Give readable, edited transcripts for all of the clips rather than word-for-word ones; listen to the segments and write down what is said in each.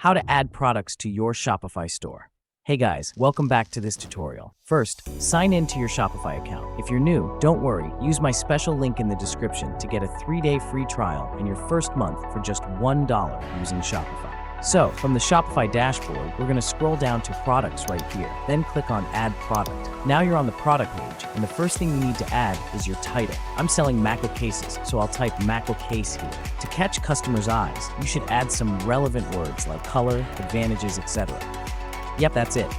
how to add products to your Shopify store. Hey guys, welcome back to this tutorial. First, sign in to your Shopify account. If you're new, don't worry, use my special link in the description to get a 3-day free trial and your first month for just $1 using Shopify. So, from the Shopify dashboard, we're going to scroll down to Products right here, then click on Add Product. Now you're on the product page, and the first thing you need to add is your title. I'm selling MacBook cases, so I'll type MacBook case here. To catch customers' eyes, you should add some relevant words like color, advantages, etc. Yep, that's it.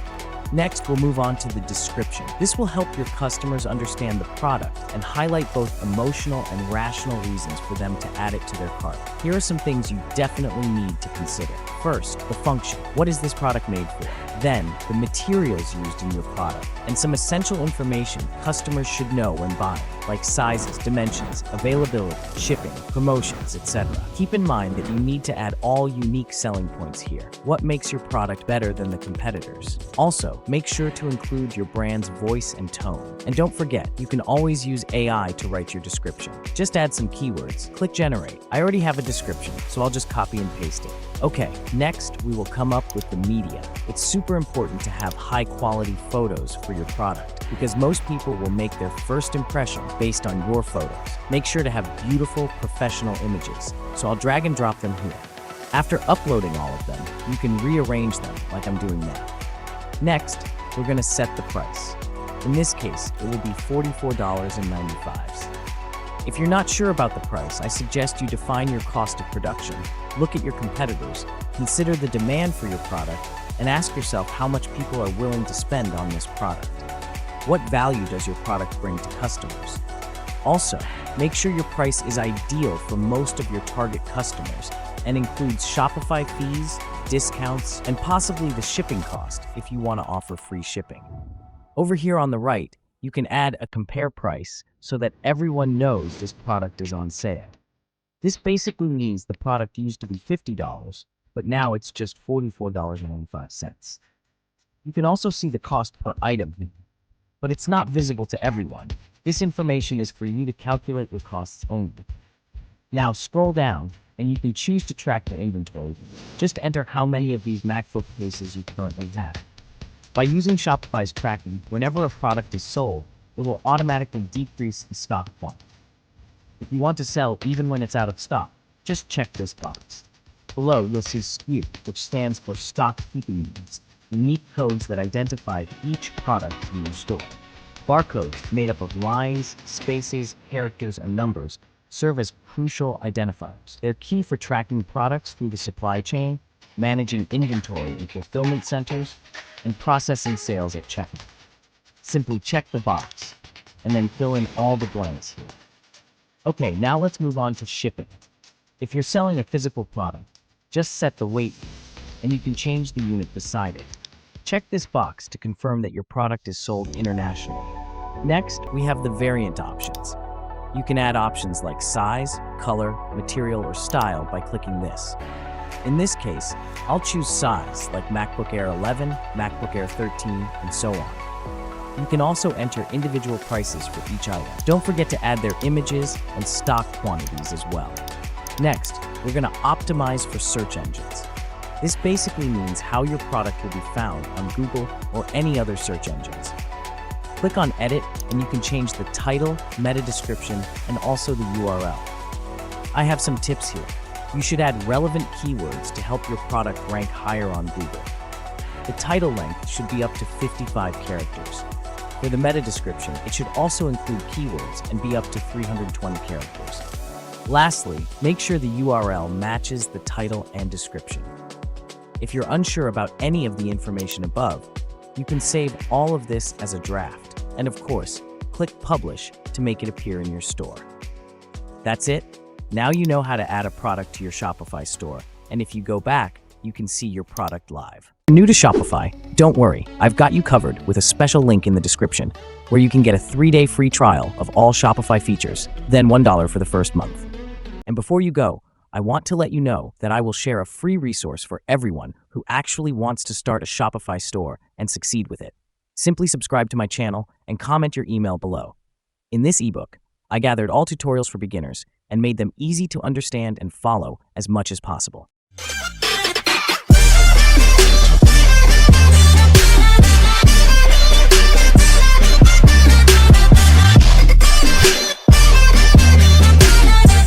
Next, we'll move on to the description. This will help your customers understand the product and highlight both emotional and rational reasons for them to add it to their cart. Here are some things you definitely need to consider. First, the function. What is this product made for? Then, the materials used in your product, and some essential information customers should know when buying, like sizes, dimensions, availability, shipping, promotions, etc. Keep in mind that you need to add all unique selling points here. What makes your product better than the competitors? Also, make sure to include your brand's voice and tone. And don't forget, you can always use AI to write your description. Just add some keywords, click generate. I already have a description, so I'll just copy and paste it. Okay, next we will come up with the media. It's super important to have high quality photos for your product because most people will make their first impression based on your photos. Make sure to have beautiful professional images, so I'll drag and drop them here. After uploading all of them, you can rearrange them like I'm doing now. Next, we're going to set the price. In this case, it will be $44.95. If you're not sure about the price, I suggest you define your cost of production, look at your competitors, consider the demand for your product, and ask yourself how much people are willing to spend on this product. What value does your product bring to customers? Also, make sure your price is ideal for most of your target customers and includes Shopify fees, discounts, and possibly the shipping cost if you want to offer free shipping. Over here on the right, you can add a compare price so that everyone knows this product is on sale. This basically means the product used to be $50, but now it's just $44.95. You can also see the cost per item, but it's not visible to everyone. This information is for you to calculate your costs only. Now scroll down, and you can choose to track the inventory. Just enter how many of these MacBook cases you currently have. By using Shopify's tracking, whenever a product is sold, it will automatically decrease the stock quantity. If you want to sell even when it's out of stock, just check this box. Below, you'll see SKU, which stands for Stock Keeping Units, unique codes that identify each product in your store. Barcodes, made up of lines, spaces, characters, and numbers, serve as crucial identifiers. They're key for tracking products through the supply chain, managing inventory in fulfillment centers, and processing sales at checkout. Simply check the box, and then fill in all the blanks here. Okay, now let's move on to shipping. If you're selling a physical product, just set the weight, and you can change the unit beside it. Check this box to confirm that your product is sold internationally. Next, we have the variant options. You can add options like size, color, material, or style by clicking this. In this case, I'll choose size, like MacBook Air 11, MacBook Air 13, and so on. You can also enter individual prices for each item. Don't forget to add their images and stock quantities as well. Next, we're going to optimize for search engines. This basically means how your product will be found on Google or any other search engines. Click on Edit, and you can change the title, meta description, and also the URL. I have some tips here. You should add relevant keywords to help your product rank higher on Google. The title length should be up to 55 characters. For the meta description, it should also include keywords and be up to 320 characters. Lastly, make sure the URL matches the title and description. If you're unsure about any of the information above, you can save all of this as a draft. And of course, click Publish to make it appear in your store. That's it. Now you know how to add a product to your Shopify store. And if you go back, you can see your product live. If you're new to Shopify, don't worry. I've got you covered with a special link in the description where you can get a 3-day free trial of all Shopify features, then $1 for the first month. And before you go, I want to let you know that I will share a free resource for everyone who actually wants to start a Shopify store and succeed with it. Simply subscribe to my channel and comment your email below. In this ebook, I gathered all tutorials for beginners and made them easy to understand and follow as much as possible.